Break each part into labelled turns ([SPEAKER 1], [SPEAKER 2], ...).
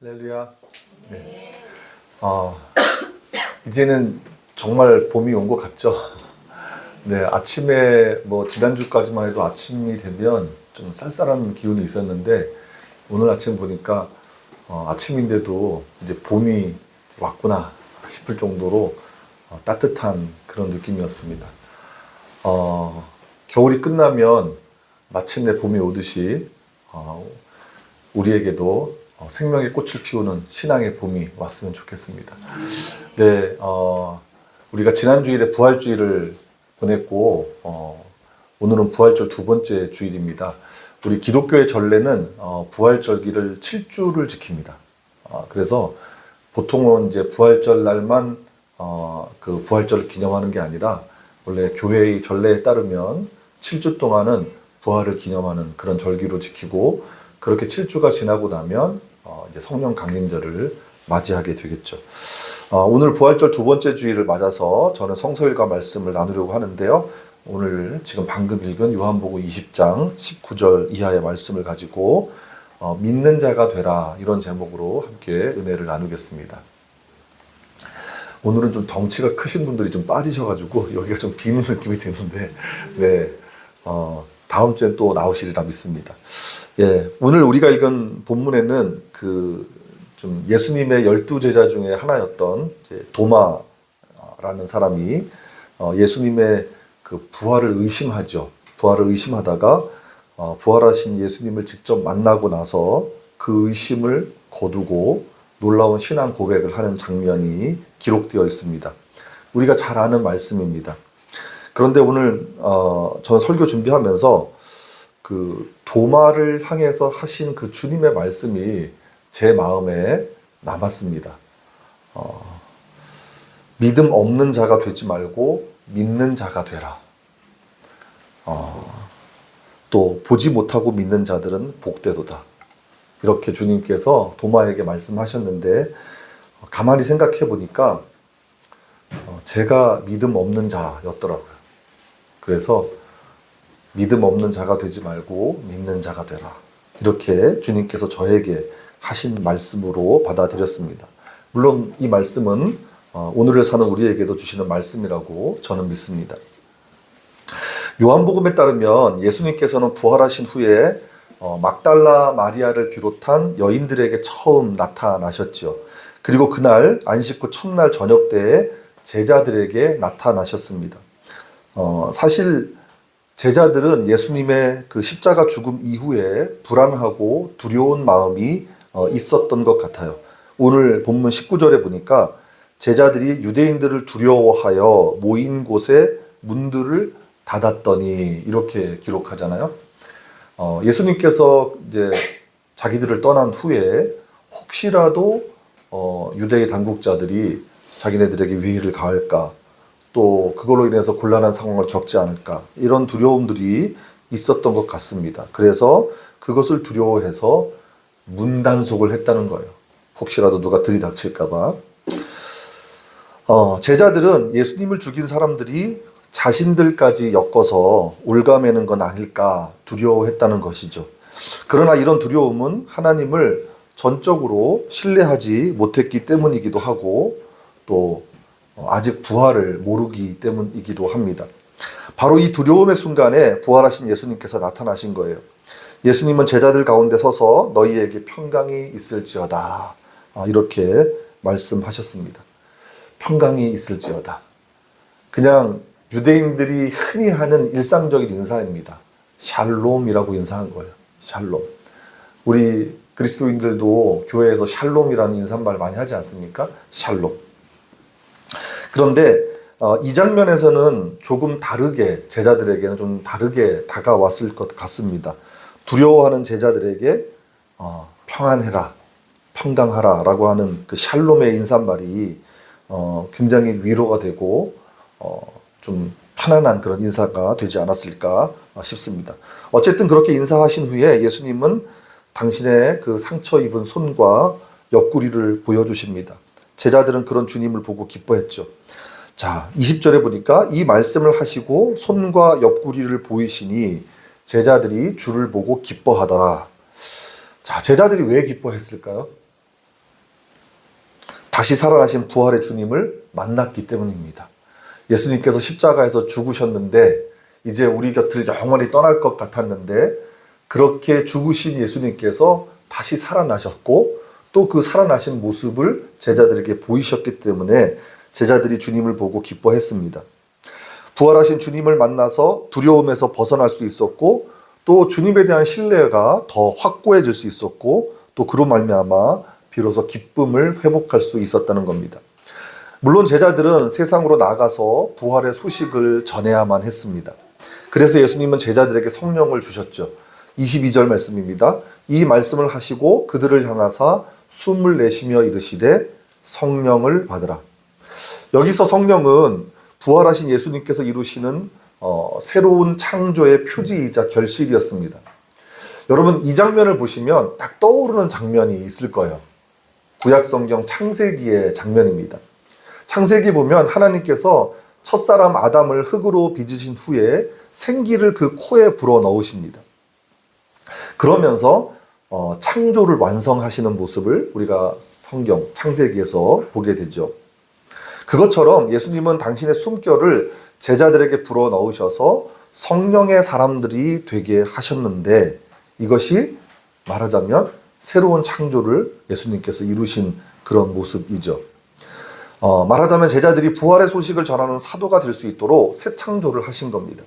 [SPEAKER 1] 할렐루야. 네. 이제는 정말 봄이 온 것 같죠? 네, 아침에 지난주까지만 해도 아침이 되면 좀 쌀쌀한 기운이 있었는데 오늘 아침 보니까 아침인데도 이제 봄이 왔구나 싶을 정도로 따뜻한 그런 느낌이었습니다. 겨울이 끝나면 마침내 봄이 오듯이 우리에게도 생명의 꽃을 피우는 신앙의 봄이 왔으면 좋겠습니다. 네, 우리가 지난 주일에 부활주일을 보냈고 오늘은 부활절 두 번째 주일입니다. 우리 기독교의 전례는 부활절기를 7주를 지킵니다. 그래서 보통은 이제 부활절 날만 그 부활절을 기념하는 게 아니라 원래 교회의 전례에 따르면 7주 동안은 부활을 기념하는 그런 절기로 지키고 그렇게 7주가 지나고 나면 이제 성령 강림절을 맞이하게 되겠죠. 오늘 부활절 두 번째 주일을 맞아서 저는 성서일과 말씀을 나누려고 하는데요. 오늘 지금 방금 읽은 요한복음 20장 19절 이하의 말씀을 가지고 믿는 자가 되라 이런 제목으로 함께 은혜를 나누겠습니다. 오늘은 좀 덩치가 크신 분들이 좀 빠지셔가지고 여기가 좀 비는 느낌이 드는데 네, 다음 주엔 또 나오시리라 믿습니다. 예, 오늘 우리가 읽은 본문에는 좀 예수님의 12제자 중에 하나였던 도마라는 사람이 예수님의 그 부활을 의심하죠. 부활을 의심하다가 부활하신 예수님을 직접 만나고 나서 그 의심을 거두고 놀라운 신앙 고백을 하는 장면이 기록되어 있습니다. 우리가 잘 아는 말씀입니다. 그런데 오늘 저는 설교 준비하면서 그 도마를 향해서 하신 그 주님의 말씀이 제 마음에 남았습니다. 믿음 없는 자가 되지 말고 믿는 자가 되라. 또 보지 못하고 믿는 자들은 복되도다. 이렇게 주님께서 도마에게 말씀하셨는데 가만히 생각해 보니까 제가 믿음 없는 자였더라고요. 그래서 믿음 없는 자가 되지 말고 믿는 자가 되라. 이렇게 주님께서 저에게 하신 말씀으로 받아들였습니다. 물론 이 말씀은 오늘을 사는 우리에게도 주시는 말씀이라고 저는 믿습니다. 요한복음에 따르면 예수님께서는 부활하신 후에 막달라 마리아를 비롯한 여인들에게 처음 나타나셨죠. 그리고 그날 안식 후 첫날 저녁 때에 제자들에게 나타나셨습니다. 사실 제자들은 예수님의 그 십자가 죽음 이후에 불안하고 두려운 마음이 있었던 것 같아요. 오늘 본문 19절에 보니까 제자들이 유대인들을 두려워하여 모인 곳에 문들을 닫았더니 이렇게 기록하잖아요. 예수님께서 이제 자기들을 떠난 후에 혹시라도 유대의 당국자들이 자기네들에게 위해를 가할까, 또 그걸로 인해서 곤란한 상황을 겪지 않을까, 이런 두려움들이 있었던 것 같습니다. 그래서 그것을 두려워해서 문단속을 했다는 거예요. 혹시라도 누가 들이닥칠까 봐. 제자들은 예수님을 죽인 사람들이 자신들까지 엮어서 올가매는 건 아닐까 두려워했다는 것이죠. 그러나 이런 두려움은 하나님을 전적으로 신뢰하지 못했기 때문이기도 하고 또 아직 부활을 모르기 때문이기도 합니다. 바로 이 두려움의 순간에 부활하신 예수님께서 나타나신 거예요. 예수님은 제자들 가운데 서서 너희에게 평강이 있을지어다 이렇게 말씀하셨습니다. 평강이 있을지어다. 그냥 유대인들이 흔히 하는 일상적인 인사입니다. 샬롬이라고 인사한 거예요. 샬롬. 우리 그리스도인들도 교회에서 샬롬이라는 인사말 많이 하지 않습니까? 샬롬. 그런데 이 장면에서는 조금 다르게, 제자들에게는 좀 다르게 다가왔을 것 같습니다. 두려워하는 제자들에게 평안해라, 평강하라 라고 하는 그 샬롬의 인사말이 굉장히 위로가 되고 좀 편안한 그런 인사가 되지 않았을까 싶습니다. 어쨌든 그렇게 인사하신 후에 예수님은 당신의 그 상처 입은 손과 옆구리를 보여주십니다. 제자들은 그런 주님을 보고 기뻐했죠. 자, 20절에 보니까 이 말씀을 하시고 손과 옆구리를 보이시니 제자들이 주를 보고 기뻐하더라. 자, 제자들이 왜 기뻐했을까요? 다시 살아나신 부활의 주님을 만났기 때문입니다. 예수님께서 십자가에서 죽으셨는데 이제 우리 곁을 영원히 떠날 것 같았는데 그렇게 죽으신 예수님께서 다시 살아나셨고 또 그 살아나신 모습을 제자들에게 보이셨기 때문에 제자들이 주님을 보고 기뻐했습니다. 부활하신 주님을 만나서 두려움에서 벗어날 수 있었고 또 주님에 대한 신뢰가 더 확고해질 수 있었고 또 그로 말미암아 비로소 기쁨을 회복할 수 있었다는 겁니다. 물론 제자들은 세상으로 나가서 부활의 소식을 전해야만 했습니다. 그래서 예수님은 제자들에게 성령을 주셨죠. 22절 말씀입니다. 이 말씀을 하시고 그들을 향하사 숨을 내쉬며 이르시되 성령을 받으라. 여기서 성령은 부활하신 예수님께서 이루시는 새로운 창조의 표지이자 결실이었습니다. 여러분 이 장면을 보시면 딱 떠오르는 장면이 있을 거예요. 구약성경 창세기의 장면입니다. 창세기 보면 하나님께서 첫사람 아담을 흙으로 빚으신 후에 생기를 그 코에 불어 넣으십니다. 그러면서 창조를 완성하시는 모습을 우리가 성경 창세기에서 보게 되죠. 그것처럼 예수님은 당신의 숨결을 제자들에게 불어 넣으셔서 성령의 사람들이 되게 하셨는데 이것이 말하자면 새로운 창조를 예수님께서 이루신 그런 모습이죠. 말하자면 제자들이 부활의 소식을 전하는 사도가 될 수 있도록 새 창조를 하신 겁니다.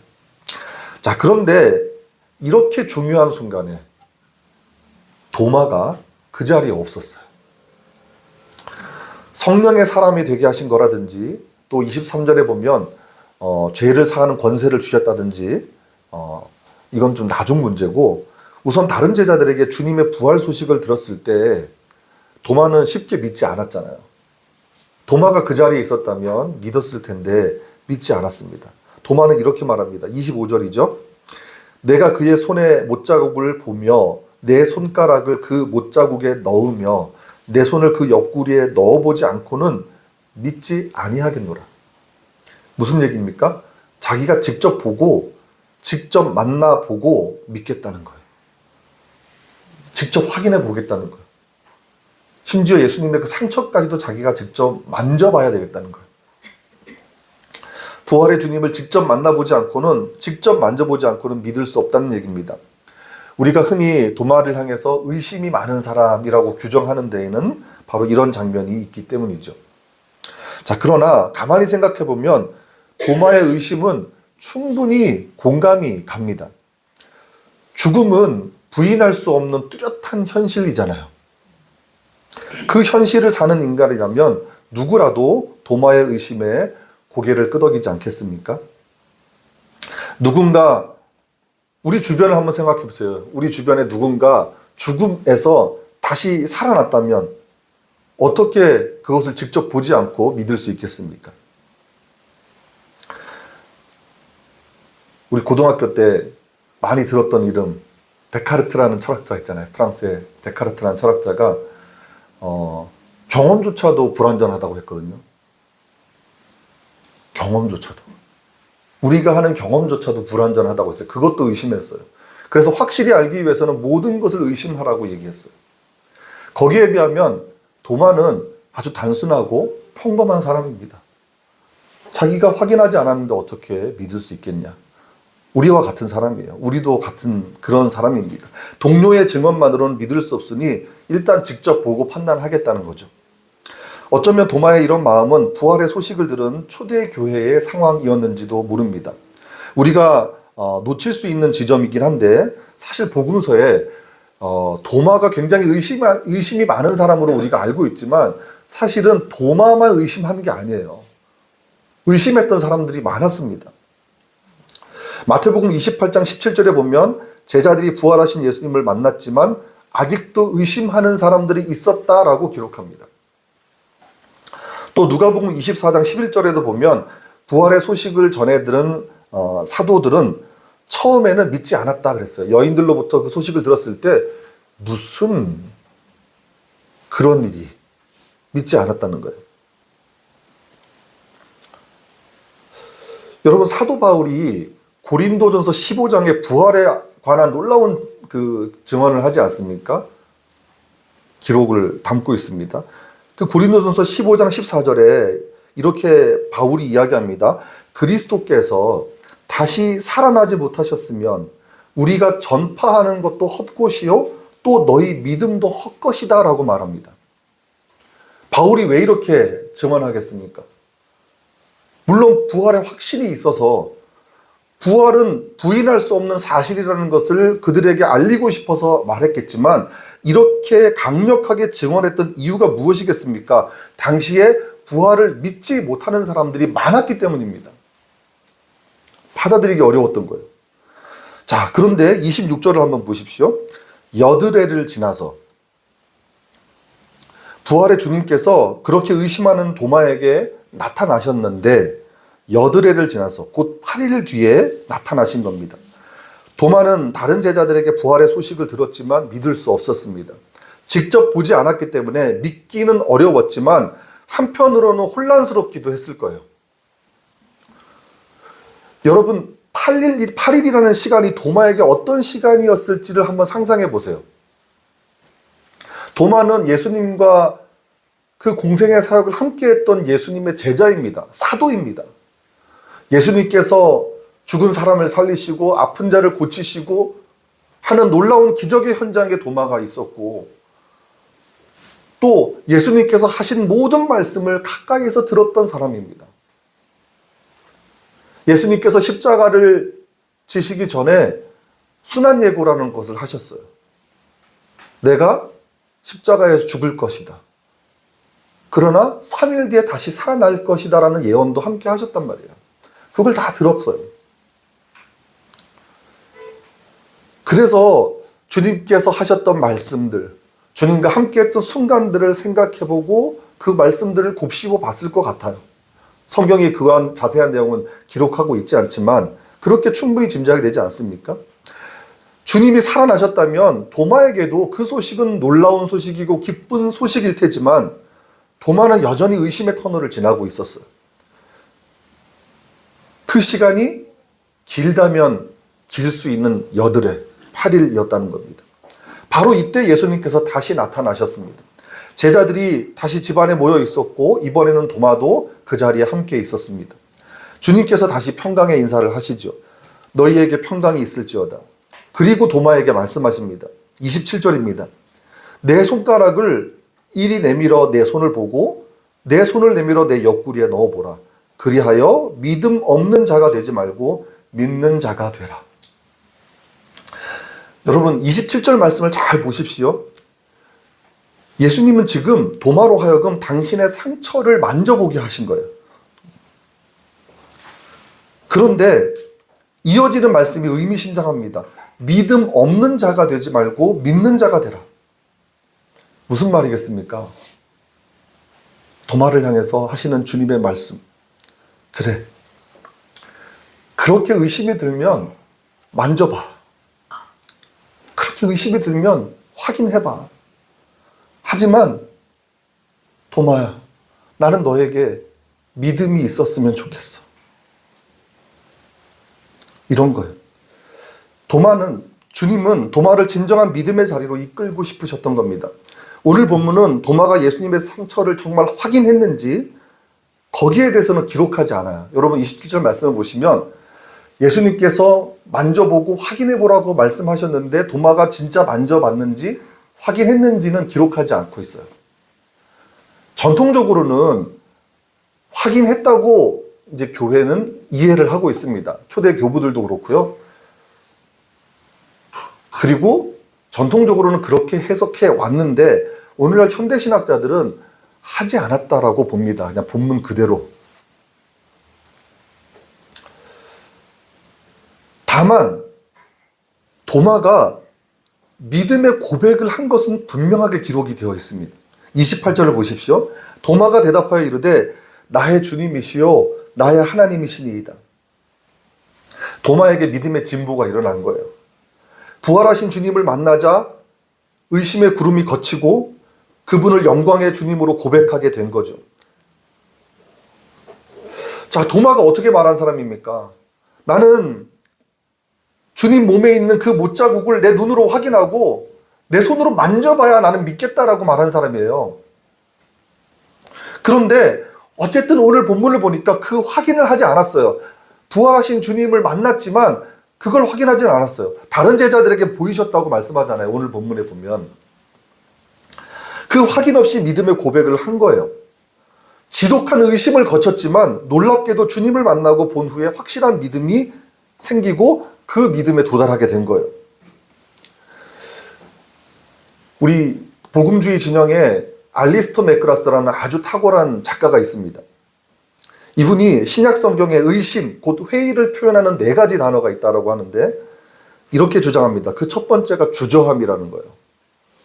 [SPEAKER 1] 자, 그런데 이렇게 중요한 순간에 도마가 그 자리에 없었어요. 성령의 사람이 되게 하신 거라든지 또 23절에 보면 죄를 사하는 권세를 주셨다든지 이건 좀 나중 문제고 우선 다른 제자들에게 주님의 부활 소식을 들었을 때 도마는 쉽게 믿지 않았잖아요. 도마가 그 자리에 있었다면 믿었을 텐데 믿지 않았습니다. 도마는 이렇게 말합니다. 25절이죠. 내가 그의 손에 못자국을 보며 내 손가락을 그 못자국에 넣으며 내 손을 그 옆구리에 넣어보지 않고는 믿지 아니하겠노라. 무슨 얘기입니까? 자기가 직접 보고 직접 만나보고 믿겠다는 거예요. 직접 확인해 보겠다는 거예요. 심지어 예수님의 그 상처까지도 자기가 직접 만져봐야 되겠다는 거예요. 부활의 주님을 직접 만나보지 않고는 직접 만져보지 않고는 믿을 수 없다는 얘기입니다. 우리가 흔히 도마를 향해서 의심이 많은 사람이라고 규정하는 데에는 바로 이런 장면이 있기 때문이죠. 자, 그러나 가만히 생각해 보면 도마의 의심은 충분히 공감이 갑니다. 죽음은 부인할 수 없는 뚜렷한 현실이잖아요. 그 현실을 사는 인간이라면 누구라도 도마의 의심에 고개를 끄덕이지 않겠습니까? 누군가 우리 주변을 한번 생각해 보세요. 우리 주변에 누군가 죽음에서 다시 살아났다면 어떻게 그것을 직접 보지 않고 믿을 수 있겠습니까? 우리 고등학교 때 많이 들었던 이름 데카르트라는 철학자 있잖아요. 프랑스의 데카르트라는 철학자가 경험조차도 불완전하다고 했거든요. 경험조차도. 우리가 하는 경험조차도 불완전하다고 했어요. 그것도 의심했어요. 그래서 확실히 알기 위해서는 모든 것을 의심하라고 얘기했어요. 거기에 비하면 도마는 아주 단순하고 평범한 사람입니다. 자기가 확인하지 않았는데 어떻게 믿을 수 있겠냐. 우리와 같은 사람이에요. 우리도 같은 그런 사람입니다. 동료의 증언만으로는 믿을 수 없으니 일단 직접 보고 판단하겠다는 거죠. 어쩌면 도마의 이런 마음은 부활의 소식을 들은 초대 교회의 상황이었는지도 모릅니다. 우리가 놓칠 수 있는 지점이긴 한데 사실 복음서에 도마가 굉장히 의심이 많은 사람으로 우리가 알고 있지만 사실은 도마만 의심하는 게 아니에요. 의심했던 사람들이 많았습니다. 마태복음 28장 17절에 보면 제자들이 부활하신 예수님을 만났지만 아직도 의심하는 사람들이 있었다라고 기록합니다. 또 누가복음 24장 11절에도 보면 부활의 소식을 전해 들은 사도들은 처음에는 믿지 않았다 그랬어요. 여인들로부터 그 소식을 들었을 때 무슨 그런 일이 믿지 않았다는 거예요. 여러분 사도 바울이 고린도전서 15장에 부활에 관한 놀라운 그 증언을 하지 않습니까? 기록을 담고 있습니다. 그 고린도전서 15장 14절에 이렇게 바울이 이야기합니다. 그리스도께서 다시 살아나지 못하셨으면 우리가 전파하는 것도 헛것이요 또 너희 믿음도 헛것이다 라고 말합니다. 바울이 왜 이렇게 증언하겠습니까? 물론 부활의 확신이 있어서 부활은 부인할 수 없는 사실이라는 것을 그들에게 알리고 싶어서 말했겠지만 이렇게 강력하게 증언했던 이유가 무엇이겠습니까? 당시에 부활을 믿지 못하는 사람들이 많았기 때문입니다. 받아들이기 어려웠던 거예요. 자, 그런데 26절을 한번 보십시오. 여드레를 지나서 부활의 주님께서 그렇게 의심하는 도마에게 나타나셨는데 여드레를 지나서 곧 8일 뒤에 나타나신 겁니다. 도마는 다른 제자들에게 부활의 소식을 들었지만 믿을 수 없었습니다. 직접 보지 않았기 때문에 믿기는 어려웠지만 한편으로는 혼란스럽기도 했을 거예요. 여러분 8일이라는 시간이 도마에게 어떤 시간이었을지를 한번 상상해 보세요. 도마는 예수님과 그 공생의 사역을 함께 했던 예수님의 제자입니다. 사도입니다. 예수님께서 죽은 사람을 살리시고 아픈 자를 고치시고 하는 놀라운 기적의 현장에 도마가 있었고 또 예수님께서 하신 모든 말씀을 가까이에서 들었던 사람입니다. 예수님께서 십자가를 지시기 전에 순환예고라는 것을 하셨어요. 내가 십자가에서 죽을 것이다. 그러나 3일 뒤에 다시 살아날 것이다 라는 예언도 함께 하셨단 말이에요. 그걸 다 들었어요. 그래서 주님께서 하셨던 말씀들, 주님과 함께 했던 순간들을 생각해보고 그 말씀들을 곱씹어 봤을 것 같아요. 성경이 그러한 자세한 내용은 기록하고 있지 않지만 그렇게 충분히 짐작이 되지 않습니까? 주님이 살아나셨다면 도마에게도 그 소식은 놀라운 소식이고 기쁜 소식일 테지만 도마는 여전히 의심의 터널을 지나고 있었어요. 그 시간이 길다면 길 수 있는 여드레 8일이었다는 겁니다. 바로 이때 예수님께서 다시 나타나셨습니다. 제자들이 다시 집안에 모여 있었고 이번에는 도마도 그 자리에 함께 있었습니다. 주님께서 다시 평강의 인사를 하시죠. 너희에게 평강이 있을지어다. 그리고 도마에게 말씀하십니다. 27절입니다. 내 손가락을 이리 내밀어 내 손을 보고 내 손을 내밀어 내 옆구리에 넣어보라. 그리하여 믿음 없는 자가 되지 말고 믿는 자가 되라. 여러분 27절 말씀을 잘 보십시오. 예수님은 지금 도마로 하여금 당신의 상처를 만져보게 하신 거예요. 그런데 이어지는 말씀이 의미심장합니다. 믿음 없는 자가 되지 말고 믿는 자가 되라. 무슨 말이겠습니까? 도마를 향해서 하시는 주님의 말씀. 그래. 그렇게 의심이 들면 만져봐. 그렇게 의심이 들면 확인해봐. 하지만 도마야, 나는 너에게 믿음이 있었으면 좋겠어. 이런 거예요. 주님은 도마를 진정한 믿음의 자리로 이끌고 싶으셨던 겁니다. 오늘 본문은 도마가 예수님의 상처를 정말 확인했는지 거기에 대해서는 기록하지 않아요. 여러분 27절 말씀을 보시면 예수님께서 만져보고 확인해보라고 말씀하셨는데 도마가 진짜 만져봤는지 확인했는지는 기록하지 않고 있어요. 전통적으로는 확인했다고 이제 교회는 이해를 하고 있습니다. 초대 교부들도 그렇고요. 그리고 전통적으로는 그렇게 해석해 왔는데 오늘날 현대신학자들은 하지 않았다라고 봅니다. 그냥 본문 그대로. 다만 도마가 믿음의 고백을 한 것은 분명하게 기록이 되어 있습니다. 28절을 보십시오. 도마가 대답하여 이르되 나의 주님이시요 나의 하나님이시니이다. 도마에게 믿음의 진보가 일어난 거예요. 부활하신 주님을 만나자 의심의 구름이 걷히고 그분을 영광의 주님으로 고백하게 된 거죠. 자, 도마가 어떻게 말한 사람입니까? 나는 주님 몸에 있는 그 못자국을 내 눈으로 확인하고 내 손으로 만져봐야 나는 믿겠다라고 말한 사람이에요. 그런데 어쨌든 오늘 본문을 보니까 그 확인을 하지 않았어요. 부활하신 주님을 만났지만 그걸 확인하지는 않았어요. 다른 제자들에게 보이셨다고 말씀하잖아요. 오늘 본문에 보면. 그 확인 없이 믿음의 고백을 한 거예요. 지독한 의심을 거쳤지만 놀랍게도 주님을 만나고 본 후에 확실한 믿음이 생기고 그 믿음에 도달하게 된 거예요. 우리 복음주의 진영에 알리스터 맥그라스라는 아주 탁월한 작가가 있습니다. 이분이 신약 성경에 의심, 곧 회의를 표현하는 4가지 단어가 있다고 하는데 이렇게 주장합니다. 그 첫 번째가 주저함이라는 거예요.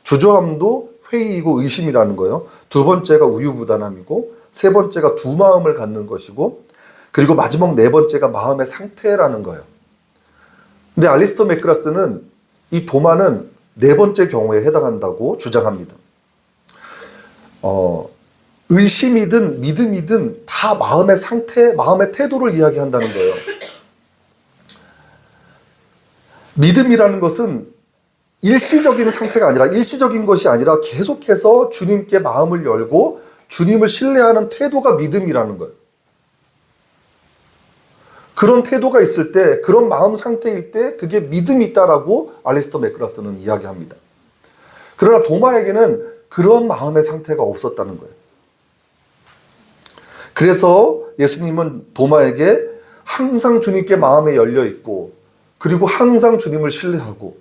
[SPEAKER 1] 주저함도 회의이고 의심이라는 거예요. 두 번째가 우유부단함이고 세 번째가 두 마음을 갖는 것이고 그리고 마지막 4번째가 마음의 상태라는 거예요. 근데 알리스터 맥그라스는 이 도마는 4번째 경우에 해당한다고 주장합니다. 의심이든 믿음이든 다 마음의 상태, 마음의 태도를 이야기한다는 거예요. 믿음이라는 것은 일시적인 상태가 아니라 일시적인 것이 아니라 계속해서 주님께 마음을 열고 주님을 신뢰하는 태도가 믿음이라는 거예요. 그런 태도가 있을 때, 그런 마음 상태일 때 그게 믿음이 있다라고 알리스터 맥그라스는 이야기합니다. 그러나 도마에게는 그런 마음의 상태가 없었다는 거예요. 그래서 예수님은 도마에게 항상 주님께 마음에 열려 있고 그리고 항상 주님을 신뢰하고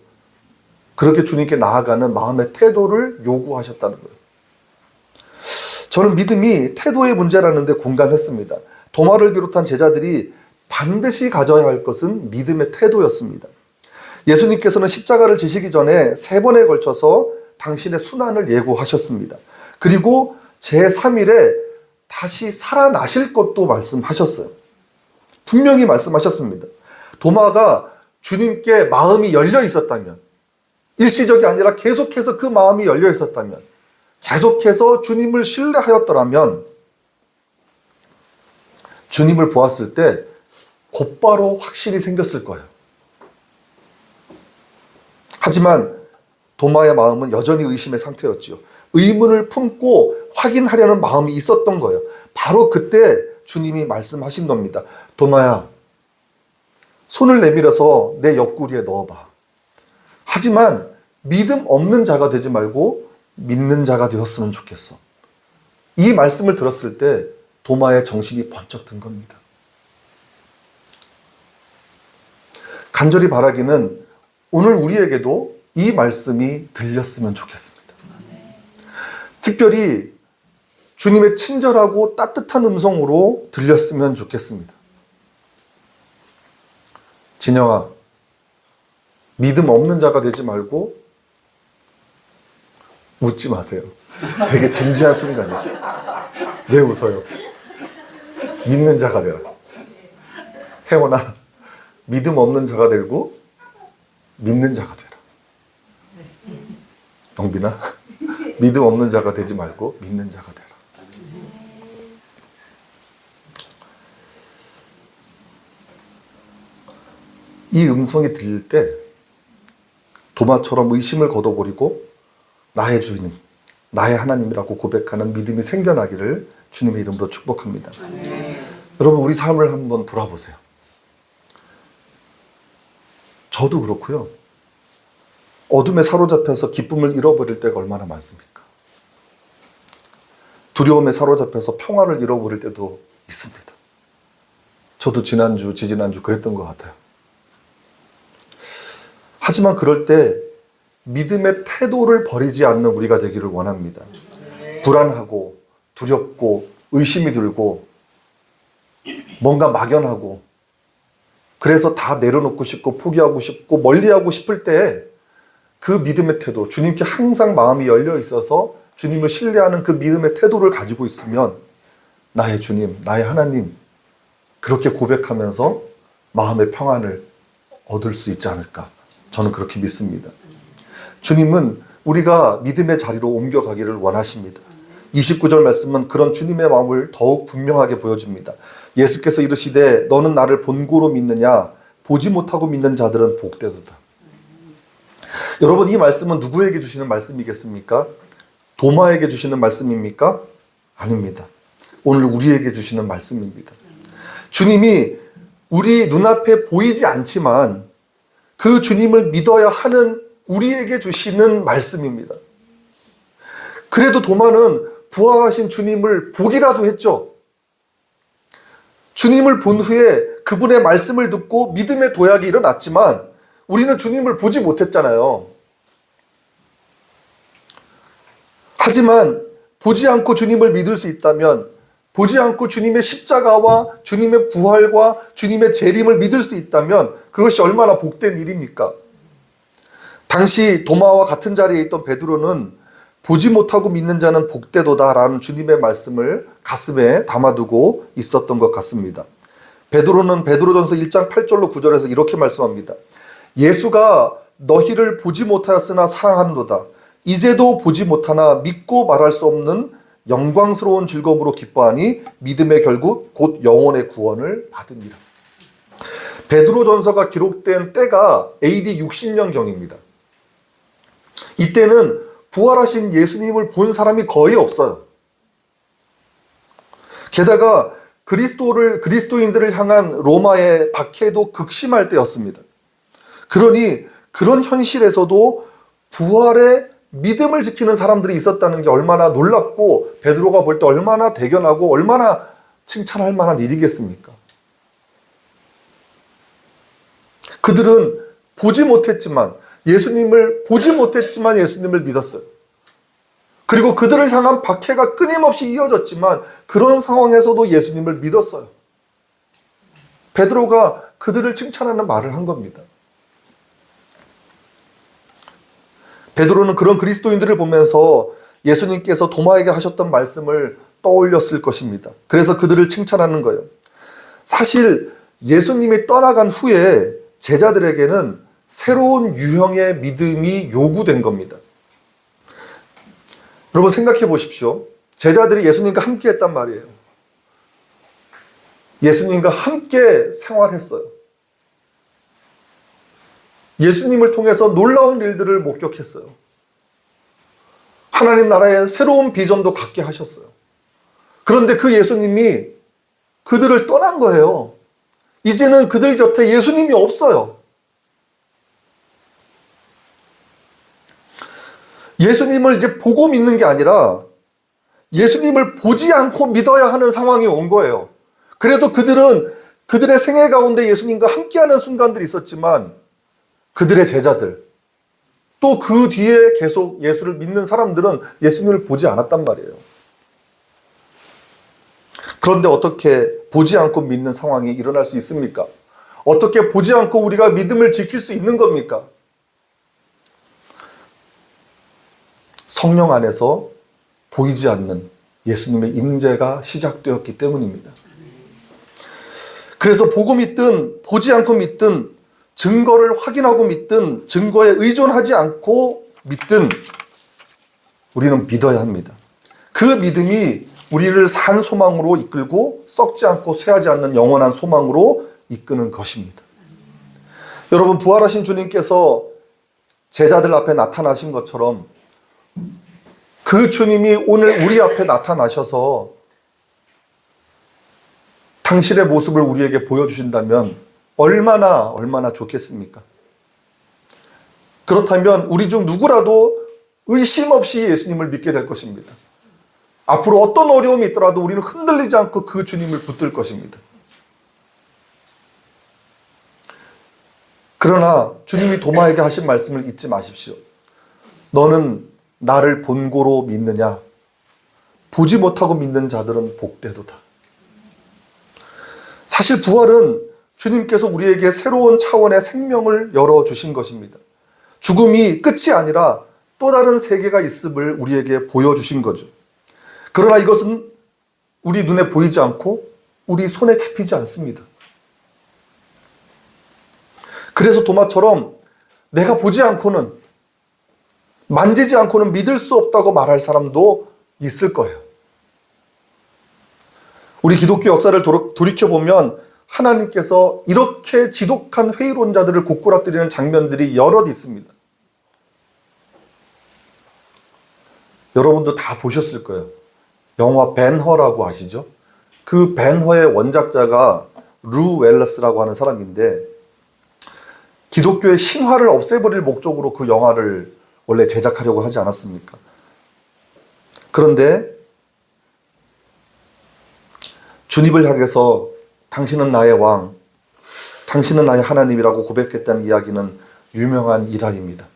[SPEAKER 1] 그렇게 주님께 나아가는 마음의 태도를 요구하셨다는 거예요. 저는 믿음이 태도의 문제라는 데 공감했습니다. 도마를 비롯한 제자들이 반드시 가져야 할 것은 믿음의 태도였습니다. 예수님께서는 십자가를 지시기 전에 3번에 걸쳐서 당신의 순환을 예고하셨습니다. 그리고 제3일에 다시 살아나실 것도 말씀하셨어요. 분명히 말씀하셨습니다. 도마가 주님께 마음이 열려 있었다면, 일시적이 아니라 계속해서 그 마음이 열려 있었다면, 계속해서 주님을 신뢰하였더라면 주님을 보았을 때 곧바로 확신이 생겼을 거예요. 하지만 도마의 마음은 여전히 의심의 상태였죠. 의문을 품고 확인하려는 마음이 있었던 거예요. 바로 그때 주님이 말씀하신 겁니다. 도마야, 손을 내밀어서 내 옆구리에 넣어봐. 하지만 믿음 없는 자가 되지 말고 믿는 자가 되었으면 좋겠어. 이 말씀을 들었을 때 도마의 정신이 번쩍 든 겁니다. 간절히 바라기는 오늘 우리에게도 이 말씀이 들렸으면 좋겠습니다. 특별히 주님의 친절하고 따뜻한 음성으로 들렸으면 좋겠습니다. 진영아, 믿음 없는 자가 되지 말고 웃지 마세요. 되게 진지한 순간이에요. 왜 웃어요? 믿는 자가 되라. 혜원아, 믿음 없는 자가 되고 믿는 자가 되라. 영빈아, 믿음 없는 자가 되지 말고 믿는 자가 되라. 이 음성이 들릴 때 도마처럼 의심을 걷어버리고 나의 주인, 나의 하나님이라고 고백하는 믿음이 생겨나기를 주님의 이름으로 축복합니다. 여러분, 우리 삶을 한번 돌아보세요. 저도 그렇고요. 어둠에 사로잡혀서 기쁨을 잃어버릴 때가 얼마나 많습니까? 두려움에 사로잡혀서 평화를 잃어버릴 때도 있습니다. 저도 지난주, 지지난주 그랬던 것 같아요. 하지만 그럴 때 믿음의 태도를 버리지 않는 우리가 되기를 원합니다. 불안하고 두렵고 의심이 들고 뭔가 막연하고 그래서 다 내려놓고 싶고 포기하고 싶고 멀리하고 싶을 때 그 믿음의 태도, 주님께 항상 마음이 열려 있어서 주님을 신뢰하는 그 믿음의 태도를 가지고 있으면 나의 주님, 나의 하나님 그렇게 고백하면서 마음의 평안을 얻을 수 있지 않을까, 저는 그렇게 믿습니다. 주님은 우리가 믿음의 자리로 옮겨가기를 원하십니다. 29절 말씀은 그런 주님의 마음을 더욱 분명하게 보여줍니다. 예수께서 이르시되 너는 나를 본고로 믿느냐, 보지 못하고 믿는 자들은 복되도다. 여러분, 이 말씀은 누구에게 주시는 말씀이겠습니까? 도마에게 주시는 말씀입니까? 아닙니다. 오늘 우리에게 주시는 말씀입니다. 주님이 우리 눈앞에 보이지 않지만 그 주님을 믿어야 하는 우리에게 주시는 말씀입니다. 그래도 도마는 부활하신 주님을 보기라도 했죠. 주님을 본 후에 그분의 말씀을 듣고 믿음의 도약이 일어났지만 우리는 주님을 보지 못했잖아요. 하지만 보지 않고 주님을 믿을 수 있다면, 보지 않고 주님의 십자가와 주님의 부활과 주님의 재림을 믿을 수 있다면 그것이 얼마나 복된 일입니까? 당시 도마와 같은 자리에 있던 베드로는 보지 못하고 믿는 자는 복되도다라는 주님의 말씀을 가슴에 담아두고 있었던 것 같습니다. 베드로는 베드로전서 1장 8절로 9절에서 이렇게 말씀합니다. 예수가 너희를 보지 못하였으나 사랑하는도다. 이제도 보지 못하나 믿고 말할 수 없는 영광스러운 즐거움으로 기뻐하니 믿음의 결국 곧 영혼의 구원을 받으니라. 베드로전서가 기록된 때가 AD 60년경입니다. 이때는 부활하신 예수님을 본 사람이 거의 없어요. 게다가 그리스도인들을 향한 로마의 박해도 극심할 때였습니다. 그러니 그런 현실에서도 부활의 믿음을 지키는 사람들이 있었다는 게 얼마나 놀랍고 베드로가 볼 때 얼마나 대견하고 얼마나 칭찬할 만한 일이겠습니까? 그들은 예수님을 보지 못했지만 예수님을 믿었어요. 그리고 그들을 향한 박해가 끊임없이 이어졌지만 그런 상황에서도 예수님을 믿었어요. 베드로가 그들을 칭찬하는 말을 한 겁니다. 베드로는 그런 그리스도인들을 보면서 예수님께서 도마에게 하셨던 말씀을 떠올렸을 것입니다. 그래서 그들을 칭찬하는 거예요. 사실 예수님이 떠나간 후에 제자들에게는 새로운 유형의 믿음이 요구된 겁니다. 여러분 생각해 보십시오. 제자들이 예수님과 함께 했단 말이에요. 예수님과 함께 생활했어요. 예수님을 통해서 놀라운 일들을 목격했어요. 하나님 나라의 새로운 비전도 갖게 하셨어요. 그런데 그 예수님이 그들을 떠난 거예요. 이제는 그들 곁에 예수님이 없어요. 예수님을 이제 보고 믿는 게 아니라 예수님을 보지 않고 믿어야 하는 상황이 온 거예요. 그래도 그들은 그들의 생애 가운데 예수님과 함께하는 순간들이 있었지만 그들의 제자들, 또 그 뒤에 계속 예수를 믿는 사람들은 예수님을 보지 않았단 말이에요. 그런데 어떻게 보지 않고 믿는 상황이 일어날 수 있습니까? 어떻게 보지 않고 우리가 믿음을 지킬 수 있는 겁니까? 성령 안에서 보이지 않는 예수님의 임재가 시작되었기 때문입니다. 그래서 보고 믿든 보지 않고 믿든 증거를 확인하고 믿든 증거에 의존하지 않고 믿든 우리는 믿어야 합니다. 그 믿음이 우리를 산 소망으로 이끌고 썩지 않고 쇠하지 않는 영원한 소망으로 이끄는 것입니다. 여러분, 부활하신 주님께서 제자들 앞에 나타나신 것처럼 그 주님이 오늘 우리 앞에 나타나셔서 당신의 모습을 우리에게 보여주신다면 얼마나 좋겠습니까? 그렇다면 우리 중 누구라도 의심 없이 예수님을 믿게 될 것입니다. 앞으로 어떤 어려움이 있더라도 우리는 흔들리지 않고 그 주님을 붙들 것입니다. 그러나 주님이 도마에게 하신 말씀을 잊지 마십시오. 너는 나를 본고로 믿느냐? 보지 못하고 믿는 자들은 복되도다. 사실 부활은 주님께서 우리에게 새로운 차원의 생명을 열어주신 것입니다. 죽음이 끝이 아니라 또 다른 세계가 있음을 우리에게 보여주신 거죠. 그러나 이것은 우리 눈에 보이지 않고 우리 손에 잡히지 않습니다. 그래서 도마처럼 내가 보지 않고는, 만지지 않고는 믿을 수 없다고 말할 사람도 있을 거예요. 우리 기독교 역사를 돌이켜보면 하나님께서 이렇게 지독한 회의론자들을 고꾸라뜨리는 장면들이 여럿 있습니다. 여러분도 다 보셨을 거예요. 영화 벤허라고 아시죠? 그 벤허의 원작자가 루 웰러스라고 하는 사람인데, 기독교의 신화를 없애버릴 목적으로 그 영화를 원래 제작하려고 하지 않았습니까? 그런데 주님을 향해서 당신은 나의 왕, 당신은 나의 하나님이라고 고백했다는 이야기는 유명한 일화입니다.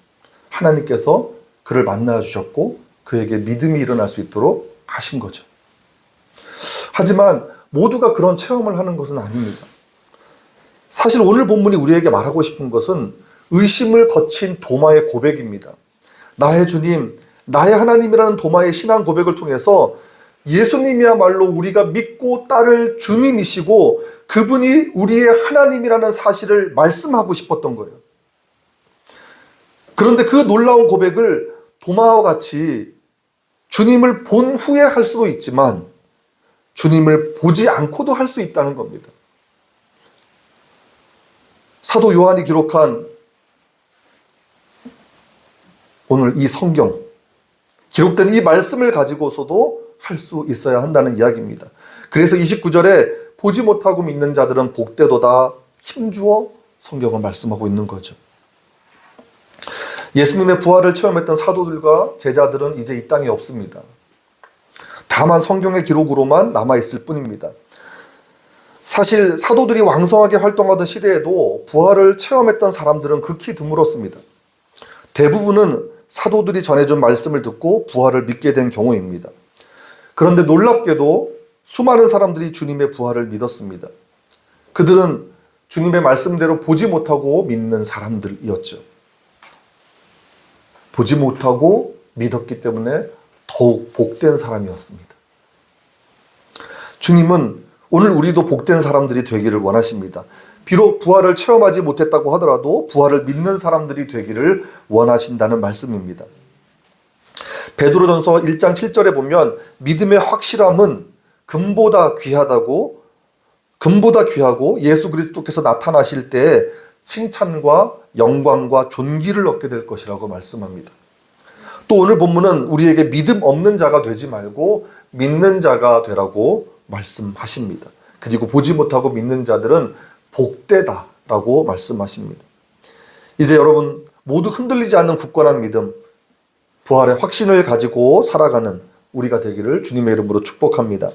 [SPEAKER 1] 하나님께서 그를 만나 주셨고 그에게 믿음이 일어날 수 있도록 하신 거죠. 하지만 모두가 그런 체험을 하는 것은 아닙니다. 사실 오늘 본문이 우리에게 말하고 싶은 것은 의심을 거친 도마의 고백입니다. 나의 주님, 나의 하나님이라는 도마의 신앙 고백을 통해서 예수님이야말로 우리가 믿고 따를 주님이시고 그분이 우리의 하나님이라는 사실을 말씀하고 싶었던 거예요. 그런데 그 놀라운 고백을 도마와 같이 주님을 본 후에 할 수도 있지만 주님을 보지 않고도 할 수 있다는 겁니다. 사도 요한이 기록한 오늘 이 성경, 기록된 이 말씀을 가지고서도 할 수 있어야 한다는 이야기입니다. 그래서 29절에 보지 못하고 믿는 자들은 복되도다 힘주어 성경을 말씀하고 있는 거죠. 예수님의 부활을 체험했던 사도들과 제자들은 이제 이 땅에 없습니다. 다만 성경의 기록으로만 남아있을 뿐입니다. 사실 사도들이 왕성하게 활동하던 시대에도 부활을 체험했던 사람들은 극히 드물었습니다. 대부분은 사도들이 전해준 말씀을 듣고 부활을 믿게 된 경우입니다. 그런데 놀랍게도 수많은 사람들이 주님의 부활을 믿었습니다. 그들은 주님의 말씀대로 보지 못하고 믿는 사람들이었죠. 보지 못하고 믿었기 때문에 더욱 복된 사람이었습니다. 주님은 오늘 우리도 복된 사람들이 되기를 원하십니다. 비록 부활을 체험하지 못했다고 하더라도 부활을 믿는 사람들이 되기를 원하신다는 말씀입니다. 베드로전서 1장 7절에 보면 믿음의 확실함은 금보다 귀하고 예수 그리스도께서 나타나실 때 칭찬과 영광과 존귀를 얻게 될 것이라고 말씀합니다. 또 오늘 본문은 우리에게 믿음 없는 자가 되지 말고 믿는 자가 되라고 말씀하십니다. 그리고 보지 못하고 믿는 자들은 복되다라고 말씀하십니다. 이제 여러분 모두 흔들리지 않는 굳건한 믿음, 부활의 확신을 가지고 살아가는 우리가 되기를 주님의 이름으로 축복합니다.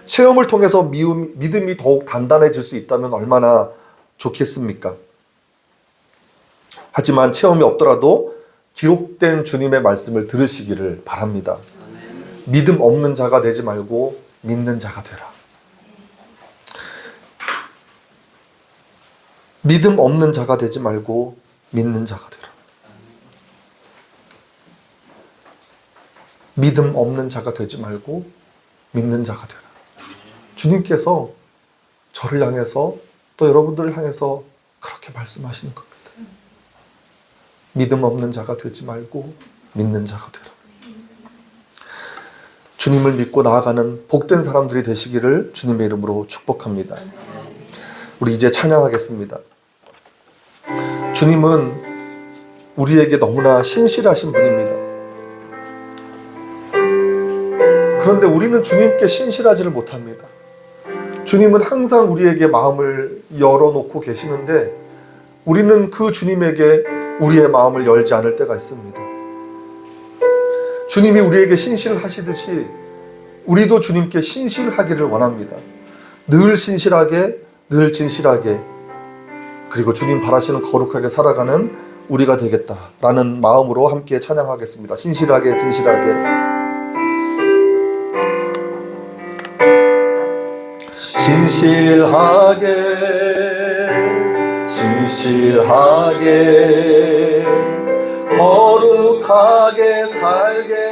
[SPEAKER 1] 체험을 통해서 믿음이 더욱 단단해질 수 있다면 얼마나 좋겠습니까? 하지만 체험이 없더라도 기록된 주님의 말씀을 들으시기를 바랍니다. 믿음 없는 자가 되지 말고 믿는 자가 되라. 믿음 없는 자가 되지 말고 믿는 자가 되라. 믿음 없는 자가 되지 말고 믿는 자가 되라. 주님께서 저를 향해서 또 여러분들을 향해서 그렇게 말씀하시는 겁니다. 믿음 없는 자가 되지 말고 믿는 자가 되라. 주님을 믿고 나아가는 복된 사람들이 되시기를 주님의 이름으로 축복합니다. 우리 이제 찬양하겠습니다. 주님은 우리에게 너무나 신실하신 분입니다. 그런데 우리는 주님께 신실하지를 못합니다. 주님은 항상 우리에게 마음을 열어놓고 계시는데 우리는 그 주님에게 우리의 마음을 열지 않을 때가 있습니다. 주님이 우리에게 신실하시듯이 우리도 주님께 신실하기를 원합니다. 늘 신실하게, 늘 진실하게, 그리고 주님 바라시는 거룩하게 살아가는 우리가 되겠다라는 마음으로 함께 찬양하겠습니다. 신실하게, 진실하게. 신실하게 거룩하게 살게